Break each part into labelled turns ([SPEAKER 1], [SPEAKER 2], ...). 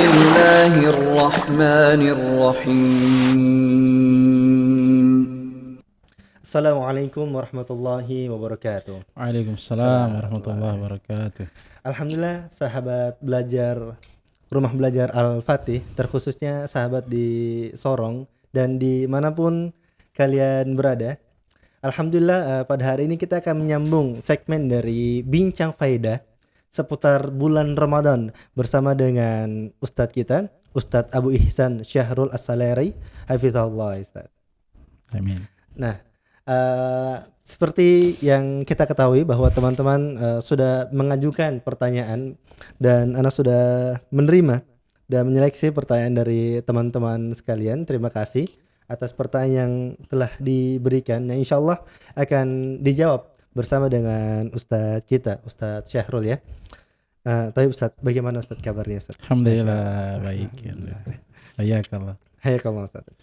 [SPEAKER 1] الله الرحمن الرحيم.
[SPEAKER 2] Assalamualaikum warahmatullahi wabarakatuh.
[SPEAKER 3] Waalaikumsalam warahmatullahi wabarakatuh.
[SPEAKER 2] Alhamdulillah sahabat belajar Rumah Belajar Al-Fatih, terkhususnya sahabat di Sorong dan dimanapun kalian berada. Alhamdulillah pada hari ini kita akan menyambung segmen dari Bincang Faedah seputar bulan Ramadan bersama dengan Ustadz kita, Ustadz Abu Ihsan Syahrul As-Saleri, hafizahullah Ustadz.
[SPEAKER 3] Amin.
[SPEAKER 2] Nah, seperti yang kita ketahui bahwa teman-teman sudah mengajukan pertanyaan dan Ana sudah menerima dan menyeleksi pertanyaan dari teman-teman sekalian. Terima kasih atas pertanyaan yang telah diberikan yang insya Allah akan dijawab bersama dengan Ustadz kita, Ustadz Syahrul ya. Tapi Ustadz, bagaimana Ustadz kabarnya Ustadz?
[SPEAKER 3] Alhamdulillah baik. Hayakallah.
[SPEAKER 2] Hayakallah Ustadz.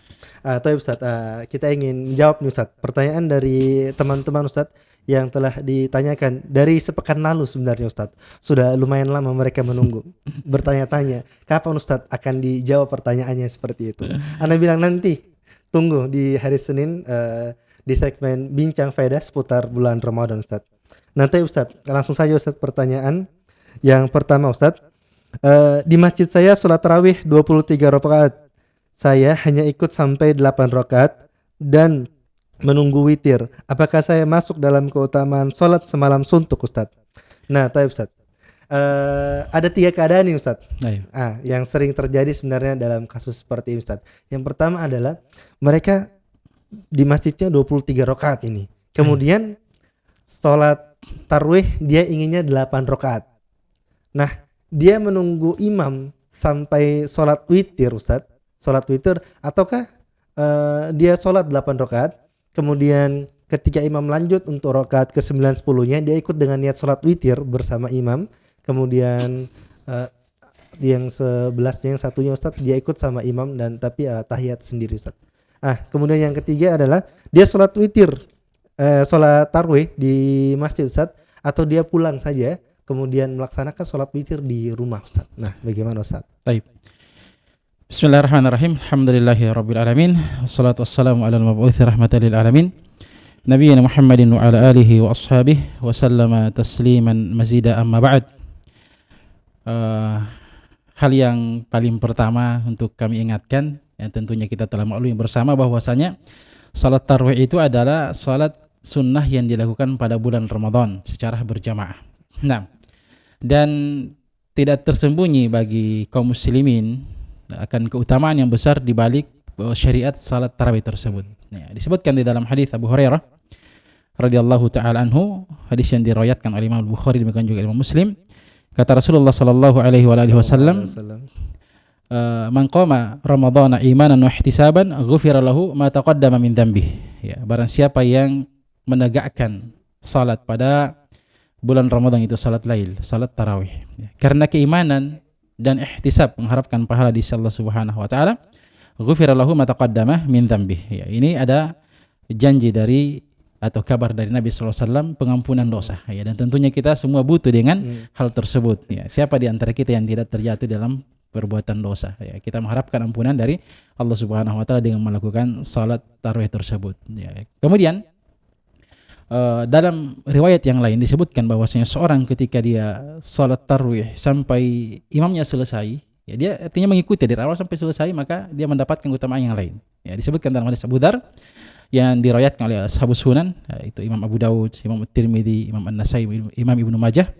[SPEAKER 2] Tapi Ustadz, kita ingin jawab nih Ustadz pertanyaan dari teman-teman Ustadz yang telah ditanyakan dari sepekan lalu sebenarnya Ustadz. Sudah lumayan lama mereka menunggu bertanya-tanya kapan Ustadz akan dijawab pertanyaannya seperti itu. Ana bilang nanti tunggu di hari Senin di segmen Bincang Faedah seputar bulan Ramadan Ustadz. Nanti Ustadz langsung saja Ustadz pertanyaan yang pertama Ustadz. Di masjid saya sholat tarawih 23 rakaat. Saya hanya ikut sampai 8 rakaat dan menunggu witir. Apakah saya masuk dalam keutamaan sholat semalam suntuk Ustadz? Nah, tahu Ustadz. Ada 3 keadaan nih Ustadz. Yang sering terjadi sebenarnya dalam kasus seperti ini Ustadz. Yang pertama adalah mereka di masjidnya 23 rakaat ini. Kemudian sholat tarwih dia inginnya 8 rakaat. Nah, dia menunggu imam sampai sholat witir Ustadz. Sholat witir ataukah dia sholat 8 rakaat. Kemudian ketika imam lanjut untuk rakaat ke-9 10-nya dia ikut dengan niat sholat witir bersama imam. Kemudian yang 11-nya yang satunya Ustadz dia ikut sama imam dan tapi tahiyat sendiri Ustadz. Kemudian yang ketiga adalah dia sholat witir, sholat tarwih di masjid Ustadz, atau dia pulang saja kemudian melaksanakan sholat witir di rumah Ustadz. Nah, bagaimana Ustadz?
[SPEAKER 3] Baik. Bismillahirrahmanirrahim. Alhamdulillahirabbil alamin. Wassalatu wassalamu ala al-mab'uts rahmatan lil alamin. Nabiyina Muhammadin wa ala alihi wa ashabihi wa sallama tasliman mazida amma ba'd. Hal yang paling pertama untuk kami ingatkan, yang tentunya kita telah maklumi bersama bahwasanya salat tarawih itu adalah salat sunnah yang dilakukan pada bulan Ramadan secara berjamaah. Nah, dan tidak tersembunyi bagi kaum muslimin akan keutamaan yang besar di balik syariat salat tarawih tersebut. Disebutkan di dalam hadis Abu Hurairah radhiyallahu taala anhu, hadis yang diriwayatkan oleh Imam Bukhari demikian juga Imam Muslim. Kata Rasulullah sallallahu alaihi wasallam, "Man qama Ramadhana imanan wa ihtisaban, ghufira lahu ma taqaddama min dhanbihi." Ya, barang siapa yang menegakkan salat pada bulan Ramadan itu salat lail, salat tarawih, ya, karena keimanan dan ihtisab mengharapkan pahala di sisi Allah Subhanahu wa taala, ghufira lahu ma taqaddama min dhanbihi. Ya, ini ada janji dari atau kabar dari Nabi sallallahu alaihi wasallam pengampunan dosa, ya, dan tentunya kita semua butuh dengan hal tersebut, ya. Siapa di antara kita yang tidak terjatuh dalam perbuatan dosa, ya, kita mengharapkan ampunan dari Allah Subhanahu wa taala dengan melakukan salat tarawih tersebut, ya. Kemudian dalam riwayat yang lain disebutkan bahwasanya seorang ketika dia salat tarawih sampai imamnya selesai, ya, dia artinya mengikuti dari awal sampai selesai, maka dia mendapatkan keutamaan yang lain, ya. Disebutkan dalam hadis Abu Dzar yang diriwayatkan oleh Ashabus Sunan, itu Imam Abu Dawud, Imam At-Tirmidzi, Imam An-Nasai, Imam Ibnu Majah.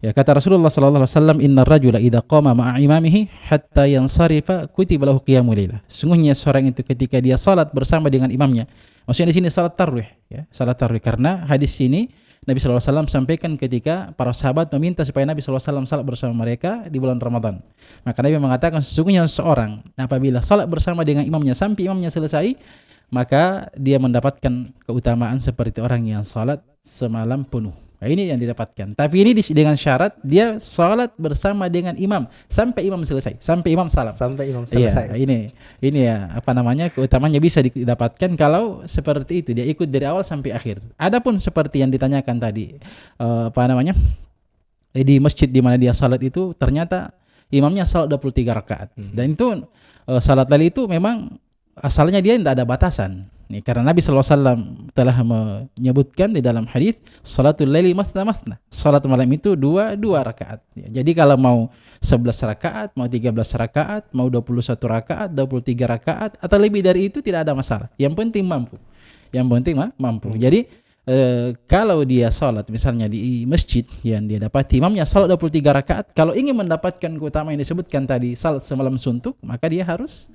[SPEAKER 3] Ya, kata Rasulullah sallallahu alaihi wasallam, "Innar rajula idza qama ma'a imamihi hatta yansarifa kutiba lahu qiyamul lailah." Sungguhnya seorang itu ketika dia salat bersama dengan imamnya. Maksudnya di sini salat tarawih, ya, salat tarawih, karena hadis ini Nabi sallallahu alaihi wasallam sampaikan ketika para sahabat meminta supaya Nabi sallallahu alaihi wasallam salat bersama mereka di bulan Ramadan. Maka Nabi mengatakan sesungguhnya seorang apabila salat bersama dengan imamnya sampai imamnya selesai, maka dia mendapatkan keutamaan seperti orang yang salat semalam penuh. Nah, ini yang didapatkan. Tapi ini dengan syarat dia salat bersama dengan imam sampai imam selesai, sampai imam salam.
[SPEAKER 2] Sampai imam selesai.
[SPEAKER 3] Iya, ini ya keutamaannya bisa didapatkan kalau seperti itu dia ikut dari awal sampai akhir. Adapun seperti yang ditanyakan tadi, di masjid di mana dia salat itu ternyata imamnya salat 23 rakaat. Dan itu salat lail itu memang asalnya dia tidak ada batasan. Nih, karena Nabi SAW telah menyebutkan di dalam hadis salatul laili mathna mathna. Salat malam itu dua rakaat. Ya, jadi kalau mau 11 rakaat, mau 13 rakaat, mau 21 rakaat, 23 rakaat atau lebih dari itu tidak ada masalah. Yang penting mampu. Mampu. Jadi kalau dia salat misalnya di masjid yang dia dapati imamnya salat 23 rakaat, kalau ingin mendapatkan keutamaan yang disebutkan tadi salat semalam suntuk, maka dia harus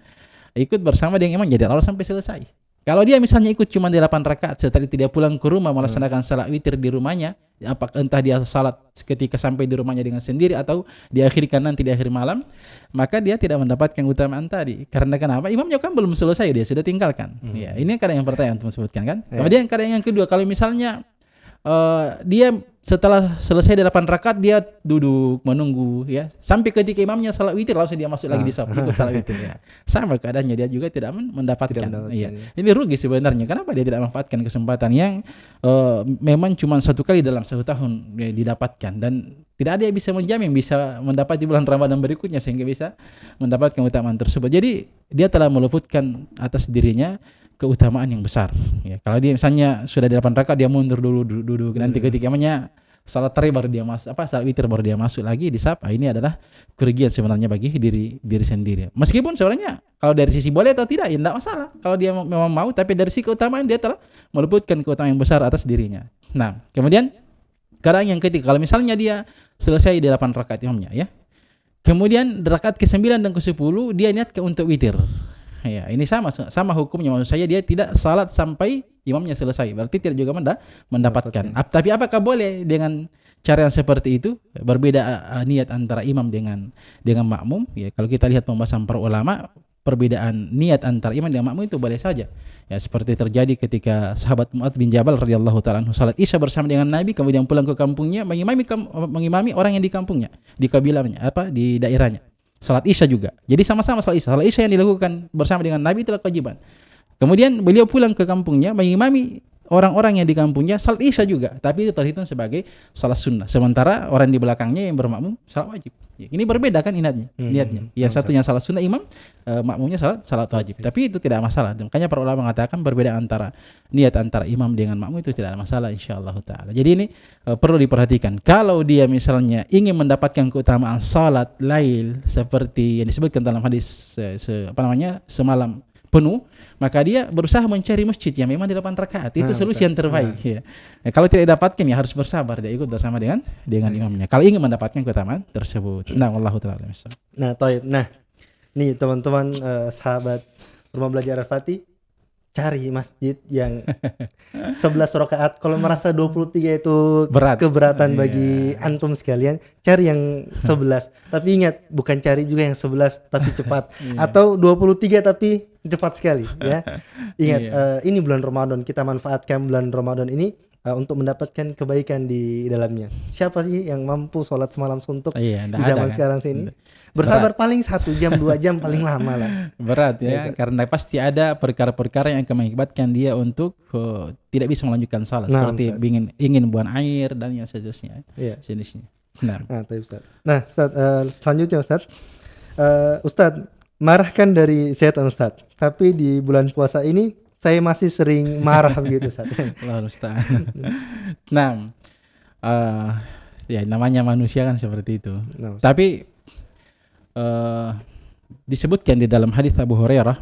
[SPEAKER 3] ikut bersama dengan imam jadi lalu sampai selesai. Kalau dia misalnya ikut cuma 8 rakaat, setelah itu dia pulang ke rumah melaksanakan salat witir di rumahnya, apakah entah dia salat ketika sampai di rumahnya dengan sendiri atau diakhirkan nanti di akhir malam, maka dia tidak mendapatkan keutamaan tadi. Karena kenapa? Imamnya kan belum selesai, dia sudah tinggalkan. Ya, ini keadaan yang pertama yang teman sebutkan kan. Kemudian keadaan yang kedua, kalau misalnya dia setelah selesai 8 rakaat dia duduk menunggu ya sampai ketika imamnya salat witir langsung dia masuk lagi di saf ikut salat witir ya. Sama keadaannya, dia juga tidak mendapatkan. Iya. Ini rugi sebenarnya. Kenapa dia tidak memanfaatkan kesempatan yang memang cuma satu kali dalam 1 tahun didapatkan, dan tidak ada yang bisa menjamin bisa mendapati bulan Ramadan berikutnya sehingga bisa mendapatkan keutamaan tersebut. Jadi dia telah meluputkan atas dirinya keutamaan yang besar. Ya, kalau dia misalnya sudah di 8 rakaat dia mundur dulu nanti ketika namanya salat tarawih baru dia masuk salat witir baru dia masuk lagi di saf. Ini adalah kerugian sebenarnya bagi diri sendiri. Meskipun sebenarnya kalau dari sisi boleh atau tidak ya tidak masalah. Kalau dia memang mau, tapi dari sisi keutamaan dia telah meluputkan keutamaan yang besar atas dirinya. Nah, kemudian kadang yang ketiga, kalau misalnya dia selesai di 8 rakaat imamnya ya. Kemudian rakaat ke-9 dan ke-10 dia niatkan untuk witir. Ya, ini sama hukumnya, maksud saya dia tidak salat sampai imamnya selesai, berarti tidak juga mendapatkan. Tapi apakah boleh dengan cara yang seperti itu? Berbeda niat antara imam dengan makmum. Ya, kalau kita lihat pembahasan para ulama, perbedaan niat antara imam dan makmum itu boleh saja. Ya, seperti terjadi ketika sahabat Mu'adz bin Jabal radhiyallahu taala anhu salat Isya bersama dengan Nabi, kemudian pulang ke kampungnya mengimami orang yang di kampungnya, di kabilahnya, di daerahnya. Salat Isya juga. Jadi sama-sama salat Isya. Salat Isya yang dilakukan bersama dengan Nabi itulah kewajiban. Kemudian beliau pulang ke kampungnya mengimami orang-orang yang di kampungnya salat Isya juga, tapi itu terhitung sebagai salat sunnah. Sementara orang di belakangnya yang bermakmum salat wajib. Ya, ini berbeda kan niatnya. Yang satunya salat sunnah imam, makmumnya salat wajib. Tapi itu tidak masalah. Makanya para ulama mengatakan berbeda antara niat antara imam dengan makmum itu tidak ada masalah insyaallah taala. Jadi ini perlu diperhatikan. Kalau dia misalnya ingin mendapatkan keutamaan salat lail seperti yang disebutkan dalam hadis semalam penuh, maka dia berusaha mencari masjid yang memang di 8 rakaat. Itu solusi yang terbaik. Ya. Kalau tidak dapatkan ya harus bersabar, dia ikut bersama dengan imamnya. Kalau ingin mendapatkan keutamaan tersebut. Nah, wallahu taala.
[SPEAKER 2] Nah, toib. Nah, nih teman-teman sahabat Rumah Belajar Al-Fatih, cari masjid yang 11 rakaat. Kalau merasa 23 itu keberatan bagi antum sekalian, cari yang 11. Tapi ingat, bukan cari juga yang 11 tapi cepat. Atau 23 tapi cepat sekali ya. Ingat, ini bulan Ramadan, kita manfaatkan bulan Ramadan ini untuk mendapatkan kebaikan di dalamnya. Siapa sih yang mampu sholat semalam suntuk di zaman sekarang sini? Bersabar paling 1 jam 2 jam paling lama lah.
[SPEAKER 3] Berat ya, karena pasti ada perkara-perkara yang akan mengakibatkan dia untuk tidak bisa melanjutkan salat, seperti ingin buang air dan yang seterusnya. Jenisnya.
[SPEAKER 2] Ustaz. Nah, Ustaz, selanjutnya Ustaz. Ustaz, marahkan dari setan Ustaz. Tapi di bulan puasa ini saya masih sering marah begitu Ustaz.
[SPEAKER 3] Allah Ustaz. Nah, ya namanya manusia kan seperti itu. Tapi disebutkan di dalam hadis Abu Hurairah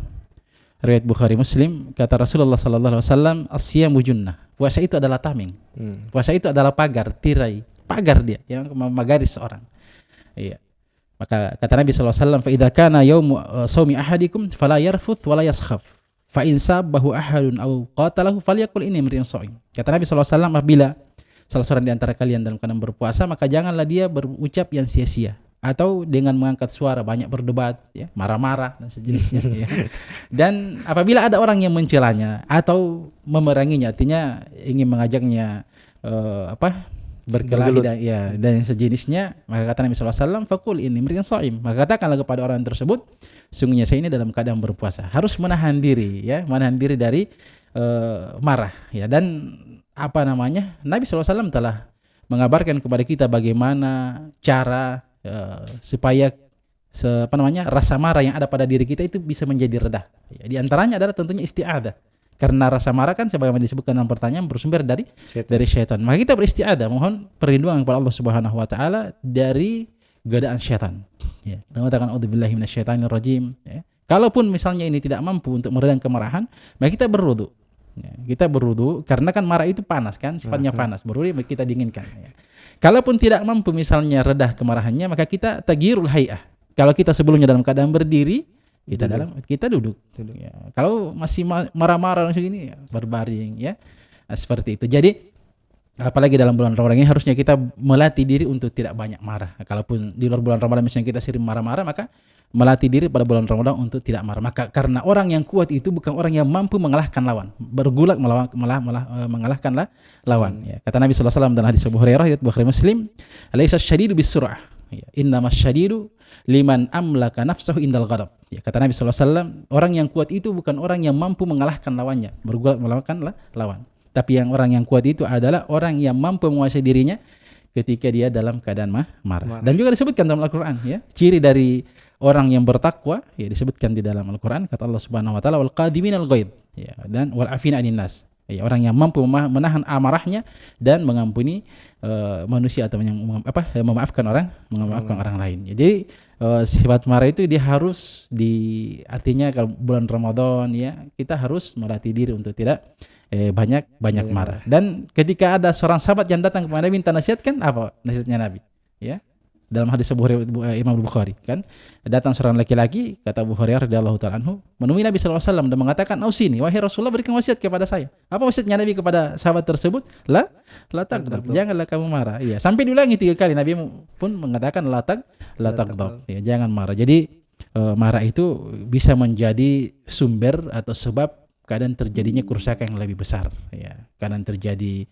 [SPEAKER 3] riwayat Bukhari Muslim, kata Rasulullah sallallahu alaihi wasallam, as-siyamu junnah. Puasa itu adalah tameng. Puasa itu adalah pagar, tirai, pagar dia yang memagari seorang. Iya. Maka kata Nabi sallallahu alaihi wasallam, fa idza kana yaumu shaumi ahadikum fala yarfuth wala yaskhaf. Fa in sabahu ahadun aw qatalahu falyaqul inni imri'un shaim. Kata Nabi sallallahu alaihi wasallam, apabila salah seorang di antara kalian dalam keadaan berpuasa, maka janganlah dia berucap yang sia-sia atau dengan mengangkat suara, banyak berdebat, ya, marah-marah dan sejenisnya. Ya. Dan apabila ada orang yang mencelanya atau memeranginya, artinya ingin mengajaknya berkelahi dan sejenisnya, maka kata Nabi SAW, fakul ini imri'un shaim, maka katakanlah kepada orang tersebut, sungguhnya saya ini dalam keadaan berpuasa, harus menahan diri, ya, menahan diri dari marah, ya. Dan Nabi SAW telah mengabarkan kepada kita bagaimana cara supaya rasa marah yang ada pada diri kita itu bisa menjadi reda. Ya, di antaranya adalah tentunya isti'adah. Karena rasa marah kan sebagaimana disebutkan dalam pertanyaan bersumber dari syaitan. Maka kita beristi'adah, mohon perlindungan kepada Allah Subhanahu wa taala dari godaan syaitan. Ya, mengatakan auzubillahi minasyaitonirrajim, ya. Kalaupun misalnya ini tidak mampu untuk meredam kemarahan, maka kita berwudu. Ya, kita berwudu karena kan marah itu panas kan, sifatnya panas. Berwudu kita dinginkan. Ya. Kalaupun tidak mampu misalnya redah kemarahannya, maka kita tagyirul hay'ah. Kalau kita sebelumnya dalam keadaan berdiri, kita duduk. Ya. Kalau masih marah-marah begini, ya, berbaring, ya. Nah, seperti itu. Jadi apalagi dalam bulan Ramadan ini harusnya kita melatih diri untuk tidak banyak marah. Kalaupun di luar bulan Ramadan misalnya kita sering marah-marah, maka melatih diri pada bulan Ramadan untuk tidak marah. Maka karena orang yang kuat itu bukan orang yang mampu mengalahkan lawan, bergulat mengalahkan lawan. Ya. Kata Nabi sallallahu alaihi wasallam dalam hadis Abu Hurairah riwayat Bukhari Muslim, "Alaisa syadidu bisur'ah, ya, innamas syadidu liman amlaka nafsahu indal ghadab." Ya, kata Nabi sallallahu alaihi wasallam, orang yang kuat itu bukan orang yang mampu mengalahkan lawannya, bergulat mengalahkan lawan. Tapi orang yang kuat itu adalah orang yang mampu menguasai dirinya ketika dia dalam keadaan marah. Dan juga disebutkan dalam Al-Qur'an, ya. Ciri dari orang yang bertakwa, ya, disebutkan di dalam Al-Qur'an, kata Allah Subhanahu wa taala, wal qadiminal ghaib, ya, dan wal afina 'anil nas. Ya, orang yang mampu menahan amarahnya dan mengampuni manusia atau memaafkan orang lain. Jadi sifat marah itu dia harus artinya kalau bulan Ramadan, ya, kita harus melatih diri untuk tidak banyak marah. Dan ketika ada seorang sahabat yang datang kepada Nabi minta nasihat, kan apa nasihatnya Nabi? Ya. Dalam hadis Abu Hurairah Imam Bukhari, kan datang seorang laki-laki, kata Abu Hurairah radhiyallahu taala anhu, menemui Nabi sallallahu alaihi wasallam dan mengatakan, "Ausini, wahai Rasulullah, berikan wasiat kepada saya." Apa wasiatnya Nabi kepada sahabat tersebut? La taghdab, janganlah kamu marah. Iya, sampai diulangi 3 kali. Nabi pun mengatakan la taghdab, ya, jangan marah. Jadi marah itu bisa menjadi sumber atau sebab keadaan terjadinya kerusakan yang lebih besar, ya. Keadaan terjadi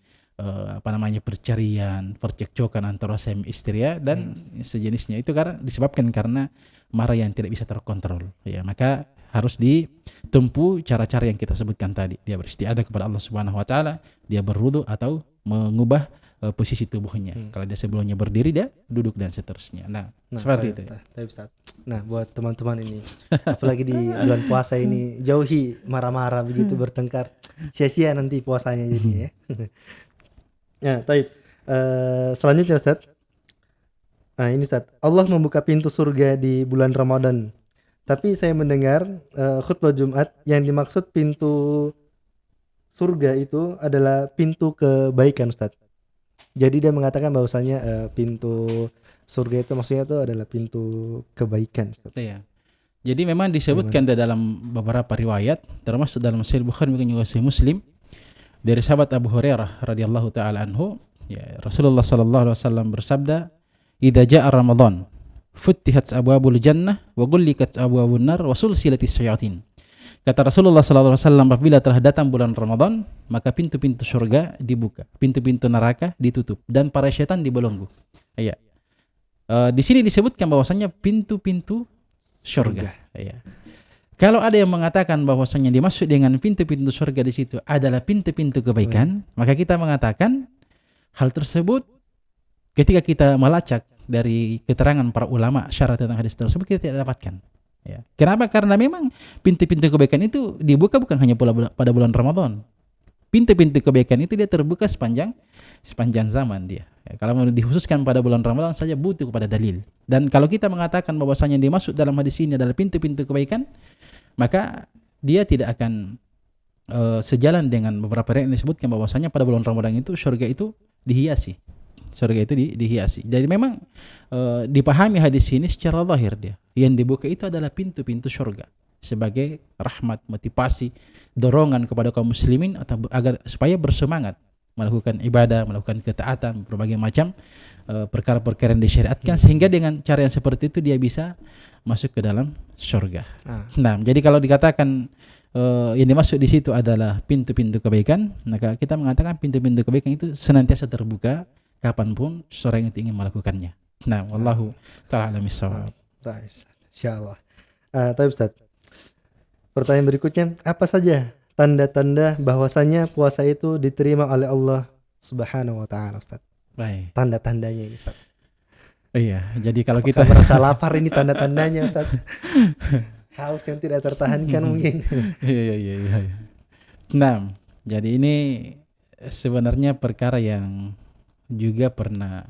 [SPEAKER 3] perceraian, percekcokan antara suami istri, ya, dan sejenisnya itu disebabkan karena marah yang tidak bisa terkontrol, ya. Maka harus ditempuh cara-cara yang kita sebutkan tadi. Dia beristiadah kepada Allah Subhanahu wa taala, dia berwudu atau mengubah posisi tubuhnya. Kalau dia sebelumnya berdiri, dia duduk dan seterusnya. Nah seperti itu.
[SPEAKER 2] Nah, buat teman-teman ini, apalagi di bulan puasa ini, jauhi marah-marah begitu, bertengkar, sia-sia nanti puasanya jadi, ya. Ya, taib. Selanjutnya Ustaz. Nah, ini Ustaz, Allah membuka pintu surga di bulan Ramadan. Tapi saya mendengar khutbah Jumat yang dimaksud pintu surga itu adalah pintu kebaikan, Ustaz. Jadi dia mengatakan bahwasanya pintu surga itu maksudnya itu adalah pintu kebaikan, Ustaz.
[SPEAKER 3] Ya. Jadi memang disebutkan dalam beberapa riwayat, termasuk dalam Sahih Bukhari dan juga Sahih Muslim, dari sahabat Abu Hurairah radhiyallahu taala anhu, ya, Rasulullah sallallahu alaihi wasallam bersabda, "Idza jaa Ramadan, futtihat abwabul jannah wa ghullikat abwabun nar wa sulsilatis syayatin." Kata Rasulullah sallallahu alaihi wasallam, apabila telah datang bulan Ramadan, maka pintu-pintu surga dibuka, pintu-pintu neraka ditutup, dan para syaitan dibelenggu. Ya. Di sini disebutkan bahwasanya pintu-pintu surga. Ya. Kalau ada yang mengatakan bahwasanya dimaksud dengan pintu-pintu surga di situ adalah pintu-pintu kebaikan, maka kita mengatakan hal tersebut ketika kita melacak dari keterangan para ulama syarat tentang hadis tersebut kita tidak dapatkan. Ya. Kenapa? Karena memang pintu-pintu kebaikan itu dibuka bukan hanya pada bulan Ramadan. Pintu-pintu kebaikan itu dia terbuka sepanjang zaman dia. Ya, kalau mau dikhususkan pada bulan Ramadan saja butuh kepada dalil. Dan kalau kita mengatakan bahwasanya dimaksud dalam hadis ini adalah pintu-pintu kebaikan, maka dia tidak akan sejalan dengan beberapa yang disebutkan bahwasanya pada bulan Ramadan itu surga itu dihiasi. Surga itu dihiasi. Jadi memang dipahami hadis ini secara zahir dia. Yang dibuka itu adalah pintu-pintu surga sebagai rahmat, motivasi, dorongan kepada kaum muslimin agar supaya bersemangat melakukan ibadah, melakukan ketaatan, berbagai macam perkara-perkara yang disyariatkan, sehingga dengan cara yang seperti itu dia bisa masuk ke dalam surga. Nah, jadi kalau dikatakan yang dimaksud di situ adalah pintu-pintu kebaikan, maka kita mengatakan pintu-pintu kebaikan itu senantiasa terbuka kapanpun seorang itu ingin melakukannya. Nah, wallahu ta'ala a'lam bissawab.
[SPEAKER 2] Insyaallah. Tapi Ustaz, pertanyaan berikutnya, apa saja tanda-tanda bahwasanya puasa itu diterima oleh Allah Subhanahu wa taala, Ustaz?
[SPEAKER 3] Baik.
[SPEAKER 2] Tanda-tandanya ini, Ustaz.
[SPEAKER 3] Iya, jadi kalau
[SPEAKER 2] Kita
[SPEAKER 3] kita
[SPEAKER 2] merasa lapar ini tanda-tandanya Ustaz. Haus yang tidak tertahankan mungkin.
[SPEAKER 3] iya, iya, iya, iya. Nah, jadi ini sebenarnya perkara yang juga pernah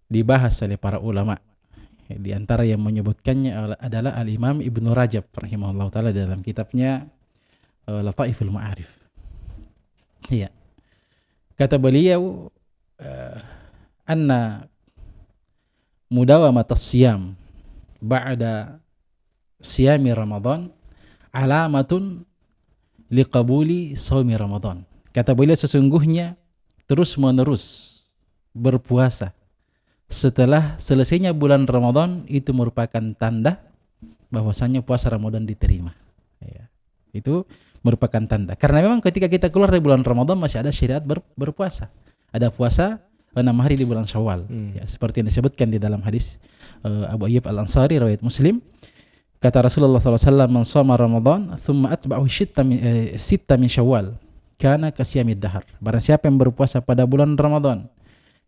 [SPEAKER 3] dibahas oleh para ulama. Di antara yang menyebutkannya adalah Al-Imam Ibnu Rajab rahimahullah taala dalam kitabnya Lataiful Ma'arif. Iya. Kata beliau anna mudawamat as-siyam ba'da siyami Ramadan alamatun liqabuli shaumi Ramadan. Kata beliau sesungguhnya terus-menerus berpuasa setelah selesainya bulan Ramadan itu merupakan tanda bahwasanya puasa Ramadan diterima. Ya. Itu merupakan tanda. Karena memang ketika kita keluar dari bulan Ramadan masih ada syariat berpuasa. Ada puasa 6 hari di bulan Syawal. Ya, seperti yang disebutkan di dalam hadis Abu Ayyub Al-Ansari riwayat Muslim. Kata Rasulullah SAW, "Man shoma Ramadan, thumma atba'ahu sitta min Syawal, kana kasyamid dahar." Barang siapa yang berpuasa pada bulan Ramadan,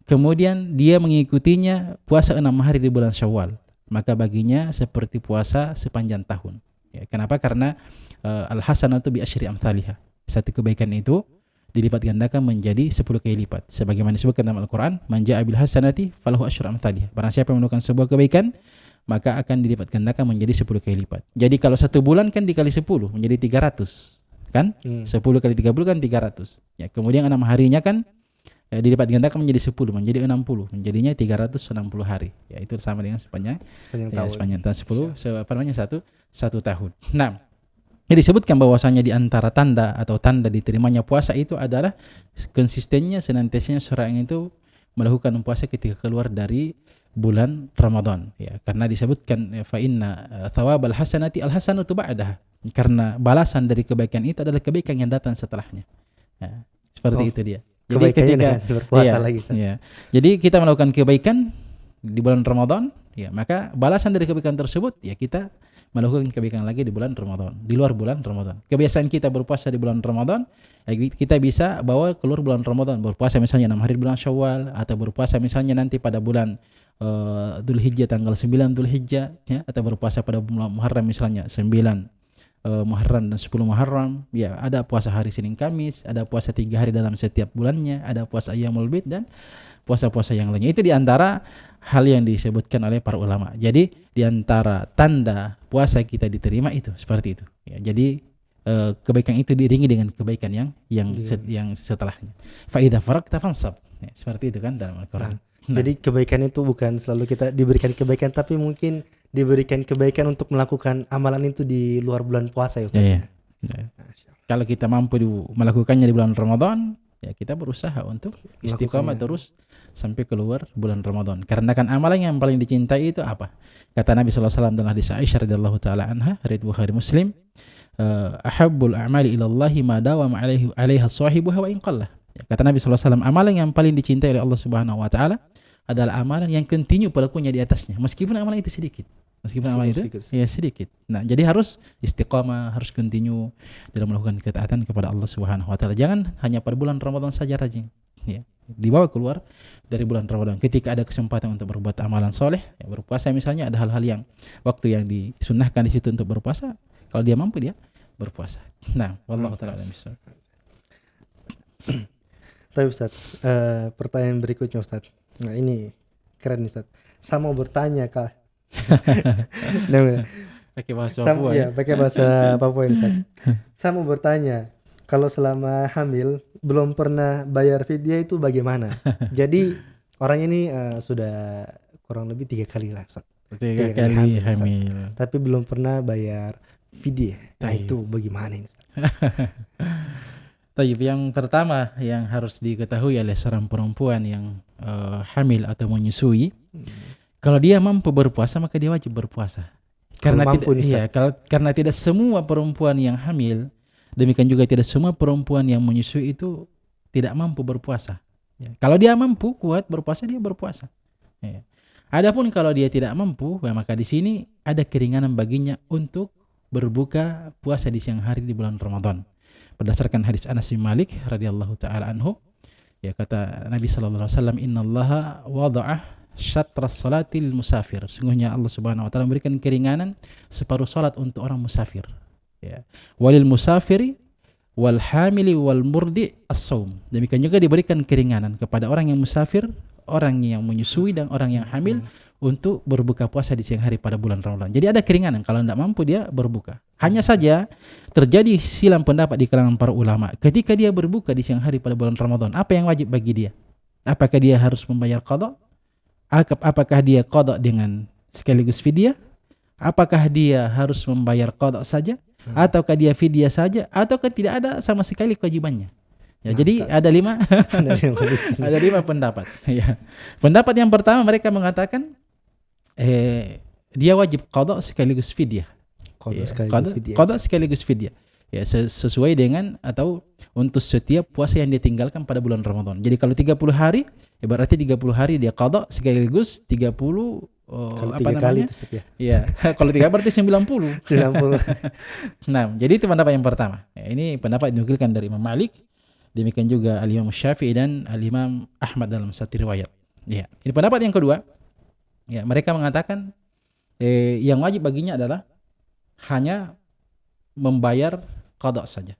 [SPEAKER 3] kemudian dia mengikutinya puasa 6 hari di bulan Syawal, maka baginya seperti puasa sepanjang tahun. Ya, kenapa? Karena al-hasanatu bi asyri amsalihha. Satu kebaikan itu dilipat gandakan menjadi 10 kali lipat. Sebagaimana disebutkan dalam Al-Qur'an, "Man jaa bil hasanati falahu asyru amsalihha." Barang siapa yang melakukan sebuah kebaikan, maka akan dilipat gandakan menjadi 10 kali lipat. Jadi kalau 1 bulan kan dikali 10 menjadi 300. Kan? 10 kali 30 kan 300. Ya, kemudian 6 harinya kan dilipat gandakan menjadi 10, menjadi 60, menjadinya 360 hari. Ya, itu sama dengan sepanjang tahun. Sepanjang tahun 10, satu tahun. Nah, jadi disebutkan bahwasanya di antara tanda atau tanda diterimanya puasa itu adalah konsistennya senantiasanya seorang itu melakukan puasa ketika keluar dari bulan Ramadan. Ya, karena disebutkan fa inna thawabal hasanati al hasanatu ba'daha. Karena balasan dari kebaikan itu adalah kebaikan yang datang setelahnya. Ya, seperti itu dia. Jadi ketika
[SPEAKER 2] berpuasa lagi.
[SPEAKER 3] Ya. Jadi kita melakukan kebaikan di bulan Ramadan, ya maka balasan dari kebaikan tersebut ya kita melakukan kebaikan lagi di bulan Ramadan, di luar bulan Ramadan. Kebiasaan kita berpuasa di bulan Ramadan, ya kita bisa bawa keluar bulan Ramadan, berpuasa misalnya 6 hari di bulan Syawal, atau berpuasa misalnya nanti pada bulan Dzulhijjah tanggal 9 Dzulhijjah, ya, atau berpuasa pada bulan Muharram misalnya 9 Muharram dan 10 Muharram. Ya, ada puasa hari Senin Kamis, ada puasa 3 hari dalam setiap bulannya, ada puasa Ayyamul Bid dan puasa-puasa yang lainnya. Itu diantara hal yang disebutkan oleh para ulama. Jadi diantara tanda puasa kita diterima itu seperti itu. Ya, jadi kebaikan itu diiringi dengan kebaikan yang setelahnya. Fa idza faragta fansab. Ya, seperti itu kan dalam Al-Qur'an.
[SPEAKER 2] Jadi kebaikan itu bukan selalu kita diberikan kebaikan, tapi mungkin diberikan kebaikan untuk melakukan amalan itu di luar bulan puasa ya Ustaz.
[SPEAKER 3] Ya. Kalau kita mampu melakukannya di bulan Ramadan, ya kita berusaha untuk istiqamah terus sampai keluar bulan Ramadan. Karena kan amalan yang paling dicintai itu apa? Kata Nabi sallallahu alaihi wasallam dalam hadis Aisyah radhiyallahu taala anha, riwayat Bukhari Muslim, ahabbul a'mali ila Allah ma dawama 'alaiha sahibuha wa in qalla. Kata Nabi sallallahu alaihi wasallam, amalan yang paling dicintai oleh Allah Subhanahu wa taala adalah amalan yang continue pelakunya di atasnya, meskipun amalan itu sedikit. Amalan itu sedikit. Nah, jadi harus istiqamah, harus continue dalam melakukan ketaatan kepada Allah Subhanahu wa taala. Jangan hanya pada bulan Ramadan saja rajin. Ya, dibawa keluar dari bulan Ramadan. Ketika ada kesempatan untuk berbuat amalan soleh, ya, berpuasa misalnya, ada hal-hal yang waktu yang disunnahkan di situ untuk berpuasa, kalau dia mampu dia berpuasa. Nah, wallahu taala alam bissawab.
[SPEAKER 2] Tapi Ustaz, pertanyaan berikutnya Ustaz. Nah, ini keren Ustaz. Saya mau bertanya Kak.
[SPEAKER 3] Pakai bahasa Papua.
[SPEAKER 2] Ya, pakai bahasa Papua ini Ustaz. Saya mau bertanya, kalau selama hamil belum pernah bayar fidyah itu bagaimana? Jadi orang ini sudah kurang lebih 3 kali lah Ustaz.
[SPEAKER 3] 3 kali hamil.
[SPEAKER 2] Tapi belum pernah bayar fidyah. Nah, itu bagaimana ini Ustaz?
[SPEAKER 3] Tayyib, yang pertama yang harus diketahui oleh seorang perempuan yang hamil atau menyusui, kalau dia mampu berpuasa maka dia wajib berpuasa. Karena karena tidak semua perempuan yang hamil, demikian juga tidak semua perempuan yang menyusui itu tidak mampu berpuasa. Ya. Kalau dia mampu kuat berpuasa, dia berpuasa. Ya. Adapun kalau dia tidak mampu, ya, maka di sini ada keringanan baginya untuk berbuka puasa di siang hari di bulan Ramadan. Berdasarkan hadis Anas bin Malik radhiyallahu taala anhu, ya, kata Nabi sallallahu alaihi wasallam, "Innallaha wada'a syatras salatil musafir. Sungguhnya Allah Subhanahu wa taala memberikan keringanan separuh salat untuk orang musafir. Ya. Walil musafiri wal hamili wal murdi as-saum. Demikian juga diberikan keringanan kepada orang yang musafir, orang yang menyusui dan orang yang hamil untuk berbuka puasa di siang hari pada bulan Ramadan. Jadi ada keringanan, kalau tidak mampu dia berbuka. Hanya saja terjadi silang pendapat di kalangan para ulama. Ketika dia berbuka di siang hari pada bulan Ramadan, apa yang wajib bagi dia? Apakah dia harus membayar qada? Apakah dia qada dengan sekaligus fidyah? Apakah dia harus membayar qada saja? Ataukah dia fidyah saja? Ataukah tidak ada sama sekali kewajibannya? Ya, jadi ada 5 ada 5 pendapat. Ya. Pendapat yang pertama mereka mengatakan dia wajib qada sekaligus fidyah. Qada sekaligus fidyah. Ya, sesuai dengan atau untuk setiap puasa yang ditinggalkan pada bulan Ramadan. Jadi kalau 30 hari, ya berarti 30 hari dia qada sekaligus 30
[SPEAKER 2] kalau
[SPEAKER 3] apa
[SPEAKER 2] 3
[SPEAKER 3] namanya?
[SPEAKER 2] kali itu Ustaz ya.
[SPEAKER 3] Iya, kalau 3 berarti 90.
[SPEAKER 2] 90.
[SPEAKER 3] Nah, jadi itu pendapat yang pertama. Ya, ini pendapat dinukilkan dari Imam Malik, demikian juga Al-Imam Syafi'i dan Al-Imam Ahmad dalam satu riwayat. Ya, ini pendapat yang kedua. Ya, mereka mengatakan yang wajib baginya adalah hanya membayar qada saja.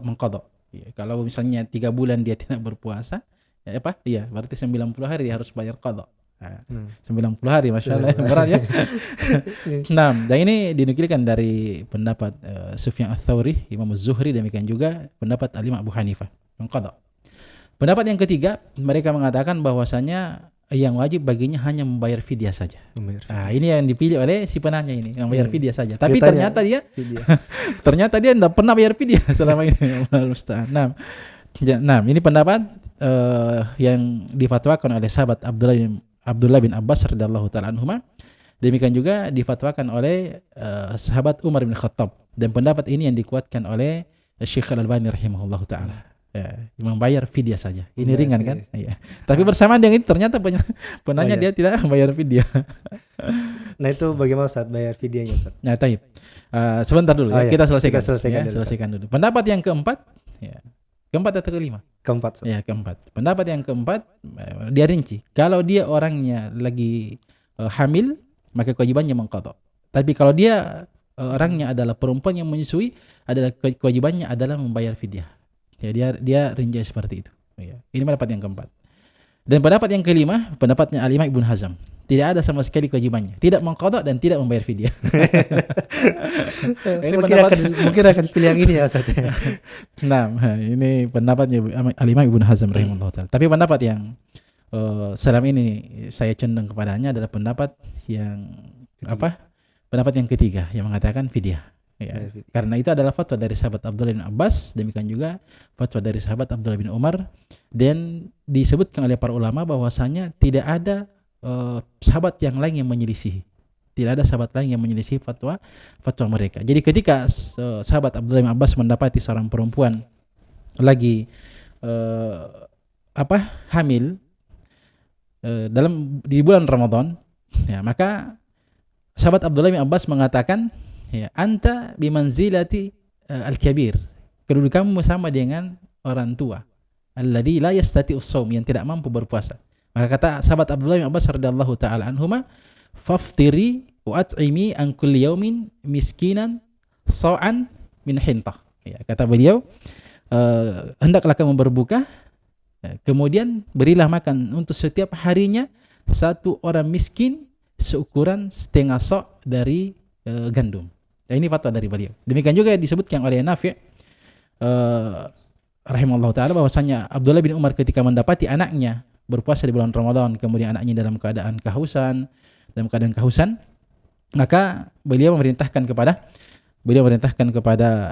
[SPEAKER 3] Mengqada. Ya, kalau misalnya 3 bulan dia tidak berpuasa, ya apa? Iya, berarti 90 hari dia harus bayar qada. Nah, 90 hari, Masya Allah, berat ya. Nah, dan ini dinukilkan dari pendapat Sufyan Ats-Tsauri, Imam Az-Zuhri, demikian juga pendapat Al-Imam Abu Hanifah, mengqada. Pendapat yang ketiga, mereka mengatakan bahwasanya yang wajib baginya hanya membayar fidyah saja. Nah, ini yang dipilih oleh si penanya ini, membayar fidyah saja. Tapi ternyata dia tidak pernah bayar fidyah selama ini. Nah, ini pendapat yang difatwakan oleh sahabat Abdullah bin Abbas radhiyallahu taala anhuma. Demikian juga difatwakan oleh sahabat Umar bin Khattab, dan pendapat ini yang dikuatkan oleh Syekh Al-Albani rahimahullahu taala. Ya, membayar fidyah saja. Ini ringan kan? Ya. Tapi bersamaan dengan itu ternyata penanya dia tidak membayar fidyah.
[SPEAKER 2] Nah, itu bagaimana Ustaz bayar fidyahnya Ustaz?
[SPEAKER 3] Nah, taib. Sebentar dulu ya. Kita selesaikan.
[SPEAKER 2] Selesaikan
[SPEAKER 3] dulu. Pendapat yang keempat, ya. Keempat atau kelima?
[SPEAKER 2] Keempat.
[SPEAKER 3] Ya, keempat. Pendapat yang keempat, dia rinci. Kalau dia orangnya lagi hamil, maka kewajibannya mengqada. Tapi kalau dia orangnya adalah perempuan yang menyusui, adalah kewajibannya adalah membayar fidyah. Ya, dia rinci seperti itu. Ya. Ini pendapat yang keempat. Dan pendapat yang kelima, pendapatnya Al-Imam Ibnu Hazm. Tidak ada sama sekali kewajibannya. Tidak mengqada dan tidak membayar fidyah. Ini
[SPEAKER 2] mungkin akan pilih yang ini ya Ustaz.
[SPEAKER 3] Nah, ini pendapatnya Al-Imam Ibnu Hazm rahimahullah taala. Tapi pendapat yang selama ini saya cenderung kepadanya adalah pendapat yang pendapat yang ketiga yang mengatakan fidyah. Ya, karena itu adalah fatwa dari sahabat Abdullah bin Abbas, demikian juga fatwa dari sahabat Abdullah bin Umar, dan disebutkan oleh para ulama bahwasanya tidak ada sahabat yang lain yang menyelisihi. Tidak ada sahabat lain yang menyelisih fatwa mereka. Jadi ketika sahabat Abdullah bin Abbas mendapati seorang perempuan lagi hamil di bulan Ramadan, ya, maka sahabat Abdullah bin Abbas mengatakan, ya, anta bimanzilati al-kabir. Kedudukanmu sama dengan orang tua. Alladzi la yastati'us shaum, yang tidak mampu berpuasa. Maka kata sahabat Abdullah bin Abbas radhiyallahu taala anhuma, faftiri wa at'imi an kulli yaumin miskinan sa'an min hintah. Ya, kata beliau, hendaklah kamu berbuka, kemudian berilah makan untuk setiap harinya satu orang miskin seukuran setengah sa' dari gandum. Ini fatwa dari beliau. Demikian juga disebutkan oleh Nafi' rahimahullah taala bahwasanya Abdullah bin Umar ketika mendapati anaknya berpuasa di bulan Ramadan, kemudian anaknya dalam keadaan kehausan, maka beliau memerintahkan kepada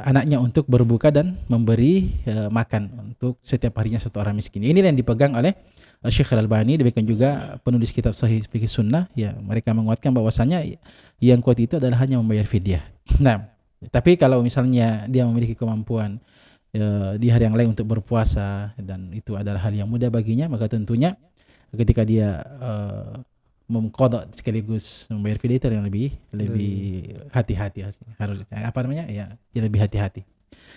[SPEAKER 3] anaknya untuk berbuka dan memberi makan untuk setiap harinya satu orang miskin. Ini yang dipegang oleh Syekh Al-Albani, demikian juga penulis kitab Sahih Fikih Sunnah. Ya, mereka menguatkan bahwasanya yang kuat itu adalah hanya membayar fidyah. Nah, tapi kalau misalnya dia memiliki kemampuan di hari yang lain untuk berpuasa dan itu adalah hal yang mudah baginya, maka tentunya ketika dia mengqada sekaligus membayar fidyah itu yang lebih hati-hati harusnya. Ya, lebih hati-hati.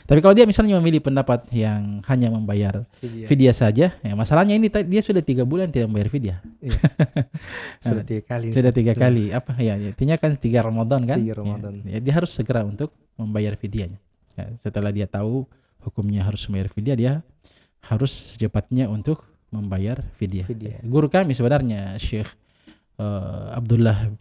[SPEAKER 3] Tapi kalau dia misalnya memilih pendapat yang hanya membayar
[SPEAKER 2] Fidyah.
[SPEAKER 3] fidyah saja, ya masalahnya ini dia sudah 3 bulan tidak membayar fidyah.
[SPEAKER 2] Iya. Sudah 3 kali.
[SPEAKER 3] Sudah
[SPEAKER 2] Ustaz.
[SPEAKER 3] 3 kali. Apa ya? Artinya kan 3 Ramadan kan?
[SPEAKER 2] 3 Ramadan.
[SPEAKER 3] Ya, dia harus segera untuk membayar fidyahnya. Ya, setelah dia tahu hukumnya harus membayar fidyah, dia harus secepatnya untuk membayar fidyah.
[SPEAKER 2] Fidyah.
[SPEAKER 3] Guru kami sebenarnya Syekh Abdullah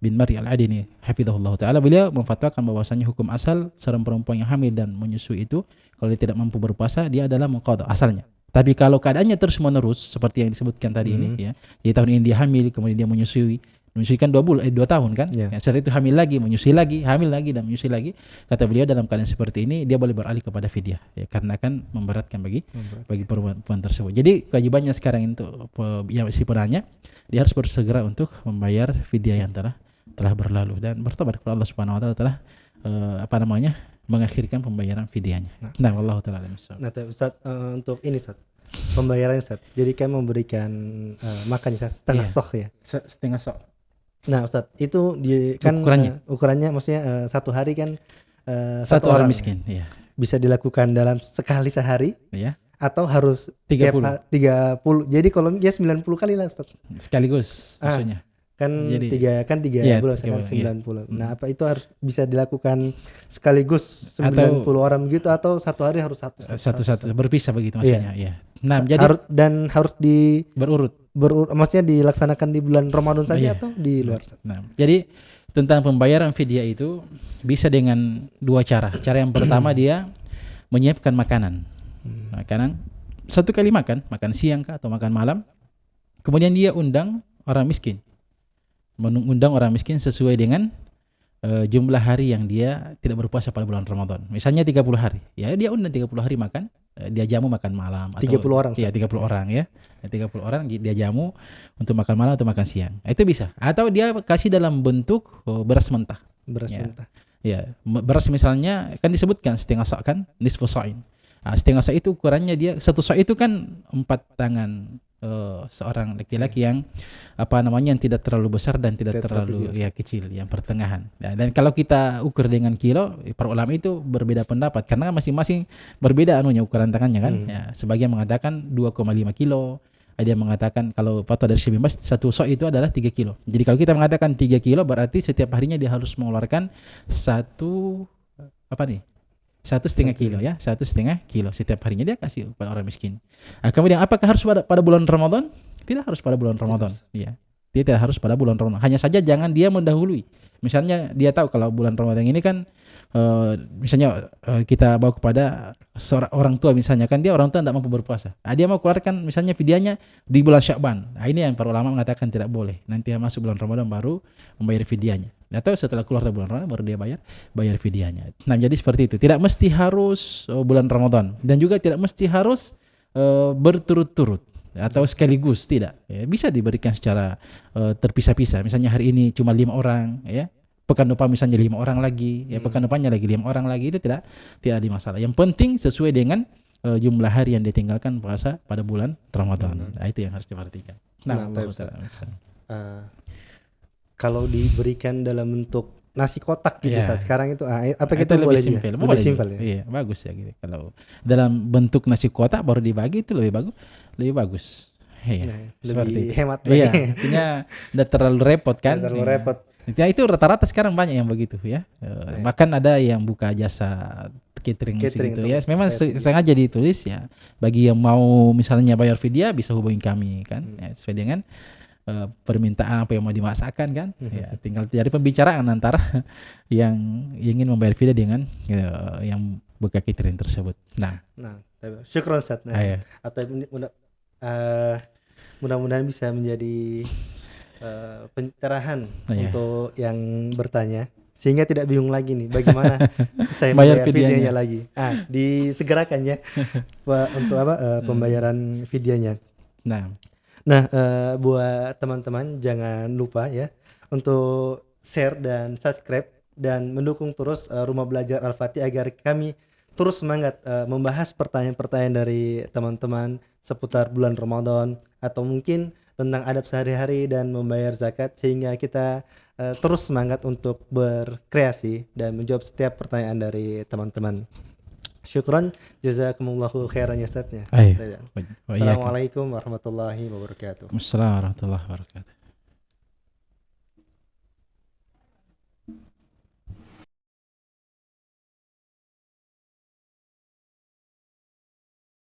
[SPEAKER 3] bin Mari Al-Adini hafizahullah taala, beliau memfatwakan bahwasanya hukum asal seorang perempuan yang hamil dan menyusui itu kalau dia tidak mampu berpuasa dia adalah mengqadha asalnya. Tapi kalau keadaannya terus menerus seperti yang disebutkan tadi ini ya, jadi tahun ini dia hamil kemudian dia menyusui kan 2 tahun kan,
[SPEAKER 2] Ya.
[SPEAKER 3] ya, setelah itu hamil lagi, menyusui lagi, hamil lagi dan menyusui lagi, kata beliau dalam keadaan seperti ini dia boleh beralih kepada fidyah ya, karena akan memberatkan bagi perempuan tersebut. Jadi kewajibannya sekarang untuk yang si penanya dia harus bersegera untuk membayar fidyah yang telah berlalu dan bertobat kepada Allah Subhanahu wa taala telah mengakhirkan pembayaran fidyahnya. Nah, wallahu taala alam.
[SPEAKER 2] Nah, Ustaz, untuk ini Ustaz, pembayaran Ustaz. Jadi kan memberikan makan Ustaz, setengah
[SPEAKER 3] Iya.
[SPEAKER 2] sok ya.
[SPEAKER 3] Setengah sok.
[SPEAKER 2] Nah, Ustaz, itu kan
[SPEAKER 3] Ukurannya?
[SPEAKER 2] ukurannya maksudnya satu hari kan
[SPEAKER 3] Satu orang miskin, iya.
[SPEAKER 2] bisa dilakukan dalam sekali sehari
[SPEAKER 3] Ya.
[SPEAKER 2] atau harus
[SPEAKER 3] 30.
[SPEAKER 2] 30. Jadi kalau dia 90 kali lah Ustaz.
[SPEAKER 3] Sekaligus maksudnya.
[SPEAKER 2] Kan
[SPEAKER 3] Jadi-
[SPEAKER 2] 3
[SPEAKER 3] Iya,
[SPEAKER 2] bulan
[SPEAKER 3] 3 bulan,
[SPEAKER 2] 90. Nah, apa itu harus bisa dilakukan sekaligus 90 orang gitu atau satu hari harus
[SPEAKER 3] Satu-satu berpisah begitu maksudnya, iya. Nah, jadi
[SPEAKER 2] harus
[SPEAKER 3] berurut.
[SPEAKER 2] maksudnya dilaksanakan di bulan Ramadan saja
[SPEAKER 3] Iya.
[SPEAKER 2] atau di luar Ustaz?
[SPEAKER 3] Nah, jadi tentang pembayaran fidyah itu bisa dengan 2 cara. Cara yang pertama dia menyiapkan makanan. Makanan satu kali makan siang kah atau makan malam. Kemudian dia undang orang miskin. Mengundang orang miskin sesuai dengan jumlah hari yang dia tidak berpuasa pada bulan Ramadan. Misalnya 30 hari. Ya, dia undang 30 hari makan, dia jamu makan malam atau
[SPEAKER 2] 30 orang,
[SPEAKER 3] Iya, 30 orang ya. 30 orang dia jamu untuk makan malam atau makan siang. Itu bisa. Atau dia kasih dalam bentuk beras mentah.
[SPEAKER 2] Beras
[SPEAKER 3] Ya.
[SPEAKER 2] mentah.
[SPEAKER 3] Ya, beras misalnya kan disebutkan setengah sak kan, nisfu sa'in. Setengah sak itu ukurannya dia satu sak itu kan 4 tangan seorang laki-laki yang yang tidak terlalu besar dan tidak terlalu kecil, yang pertengahan. Ya, dan kalau kita ukur dengan kilo, para ulama itu berbeda pendapat karena masing-masing berbeda ukuran tangannya kan. Ya, sebagian mengatakan 2,5 kilo. Ada yang mengatakan kalau fatwa dari Syekh bin Baz satu sok itu adalah 3 kilo. Jadi kalau kita mengatakan 3 kilo berarti setiap harinya dia harus mengeluarkan 1,5 kilo ya, 1,5 kilo setiap harinya dia kasih kepada orang miskin. Kemudian apakah harus pada bulan Ramadan? Tidak harus pada bulan Ramadan. Iya. Dia tidak harus pada bulan Ramadan. Hanya saja jangan dia mendahului. Misalnya dia tahu kalau bulan Ramadan ini kan misalnya kita bawa kepada seorang orang tua misalnya kan dia orang tua tidak mampu berpuasa. Dia mau keluarkan misalnya fidyahnya di bulan Sya'ban. Ini yang para ulama mengatakan tidak boleh. Nanti masuk bulan Ramadan baru membayar fidyahnya. Atau setelah keluar dari bulan Ramadan baru dia bayar fidyahnya. Nah, jadi seperti itu. Tidak mesti harus bulan Ramadan dan juga tidak mesti harus berturut-turut atau sekaligus, tidak. Ya, bisa diberikan secara terpisah-pisah. Misalnya hari ini cuma 5 orang, ya. Pekan depan misalnya 5 orang lagi, ya pekan depannya lagi 5 orang lagi, itu tidak ada masalah. Yang penting sesuai dengan jumlah hari yang ditinggalkan puasa pada bulan Ramadan. Nah, itu yang harus diperhatikan. Nah,
[SPEAKER 2] kalau diberikan dalam bentuk nasi kotak gitu saat sekarang itu apa
[SPEAKER 3] itu
[SPEAKER 2] kita
[SPEAKER 3] lebih
[SPEAKER 2] boleh
[SPEAKER 3] simpel.
[SPEAKER 2] lebih simpel ya.
[SPEAKER 3] Iya, bagus ya gitu. Kalau dalam bentuk nasi kotak baru dibagi itu lebih bagus. Iya,
[SPEAKER 2] lebih hemat.
[SPEAKER 3] Iya, artinya tidak terlalu repot kan?
[SPEAKER 2] Tidak terlalu repot.
[SPEAKER 3] Ya, itu rata-rata sekarang banyak yang begitu ya. Bahkan ada yang buka jasa catering gitu ya. Memang sengaja ditulis ya. Bagi yang mau misalnya bayar fidyah bisa hubungi kami kan. Ya, sesuai dengan permintaan apa yang mau dimasakkan kan. Ya, tinggal jadi pembicaraan antara yang ingin membayar fidyah dengan yang buka catering tersebut. Nah,
[SPEAKER 2] syukron Ustaz. Atau mudah-mudahan bisa menjadi pencerahan untuk yang bertanya sehingga tidak bingung lagi nih bagaimana saya bayar fidyahnya lagi. Disegerakan ya untuk pembayaran fidyahnya. Nah, buat teman-teman jangan lupa ya untuk share dan subscribe dan mendukung terus Rumah Belajar Al-Fatih agar kami terus semangat membahas pertanyaan-pertanyaan dari teman-teman seputar bulan Ramadan atau mungkin tentang adab sehari-hari dan membayar zakat sehingga kita terus semangat untuk berkreasi dan menjawab setiap pertanyaan dari teman-teman. Syukran, jazakumullahu khairan ya Ustaz ya.
[SPEAKER 3] Ayo.
[SPEAKER 2] Ya.
[SPEAKER 3] Wa iyyakum.
[SPEAKER 2] Assalamualaikum warahmatullahi wabarakatuh.
[SPEAKER 3] Waalaikumsalam warahmatullahi wabarakatuh.